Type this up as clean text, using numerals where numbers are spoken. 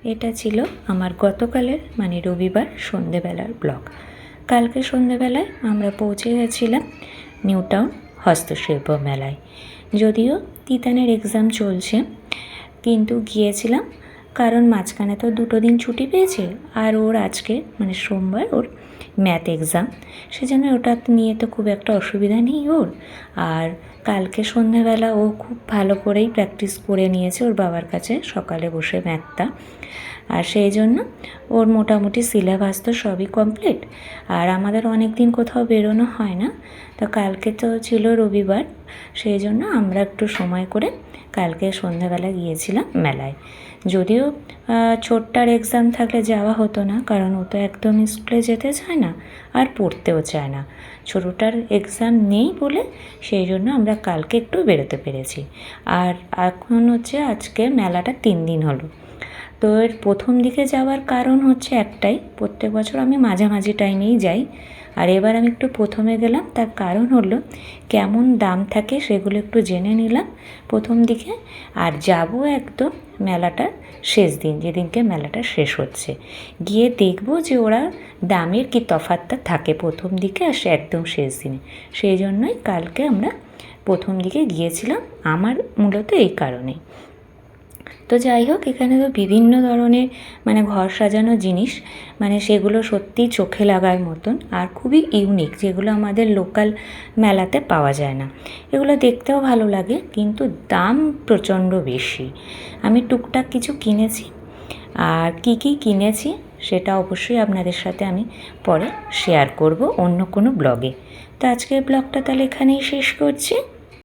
এটা ছিল আমার গতকালের মানে রবিবার সন্ধেবেলার ব্লগ। কালকে সন্ধেবেলায় আমরা পৌঁছে গেছিলাম নিউ টাউন হস্তশিল্প মেলায়। যদিও তিতানের এক্সাম চলছে, কিন্তু গিয়েছিলাম কারণ মাঝখানে তো 2 দিন ছুটি পেয়েছে, আর ওর আজকে মানে সোমবার ওর ম্যাথ এক্সাম, সেজন্য ওটা নিয়ে তো খুব একটা অসুবিধা নেই ওর। আর কালকে সন্ধ্যাবেলা ও খুব ভালো করেই প্র্যাকটিস করে নিয়েছে ওর বাবার কাছে সকালে বসে ম্যাথটা, আর সেই জন্য ওর মোটামুটি সিলেবাস তো সবই কমপ্লিট। আর আমাদের অনেক দিন কোথাও বেরোনো হয় না, তো কালকে তো ছিল রবিবার, সেই জন্য আমরা একটু সময় করে কালকে সন্ধ্যাবেলা গিয়েছিলাম মেলায়। যদিও ছোট্টার এক্সাম থাকলে যাওয়া হতো না, কারণ ও তো একদম স্কুলে যেতে চায় না আর পড়তেও চায় না। ছোটোটার এক্সাম নেই বলে সেই জন্য আমরা কালকে একটু বেরোতে পেরেছি। আর এখন হচ্ছে আজকে মেলাটা 3 দিন হলো। তো এর প্রথম দিকে যাওয়ার কারণ হচ্ছে একটাই, প্রত্যেক বছর আমি মাঝামাঝি টাইমেই যাই, আর এবার আমি একটু প্রথমে গেলাম। তার কারণ হলো কেমন দাম থাকে সেগুলো একটু জেনে নিলাম প্রথম দিকে, আর যাব একদম মেলাটার শেষ দিন, যেদিনকে মেলাটা শেষ হচ্ছে, গিয়ে দেখব যে ওরা দামের কি তফাৎটা থাকে প্রথম দিকে আর একদম শেষ দিনে। সেই জন্যই কালকে আমরা প্রথম দিকে গিয়েছিলাম, আমার মূলত এই কারণেই। তো যাই হোক, এখানে তো বিভিন্ন ধরনের মানে ঘর সাজানো জিনিস, মানে সেগুলো সত্যিই চোখে লাগার মতন আর খুবই ইউনিক, যেগুলো আমাদের লোকাল মেলাতে পাওয়া যায় না। এগুলো দেখতেও ভালো লাগে, কিন্তু দাম প্রচণ্ড বেশি। আমি টুকটাক কিছু কিনেছি, আর কি কি কিনেছি সেটা অবশ্যই আপনাদের সাথে আমি পরে শেয়ার করব অন্য কোনো ব্লগে। তো আজকের ব্লগটা তাহলে এখানেই শেষ করছি।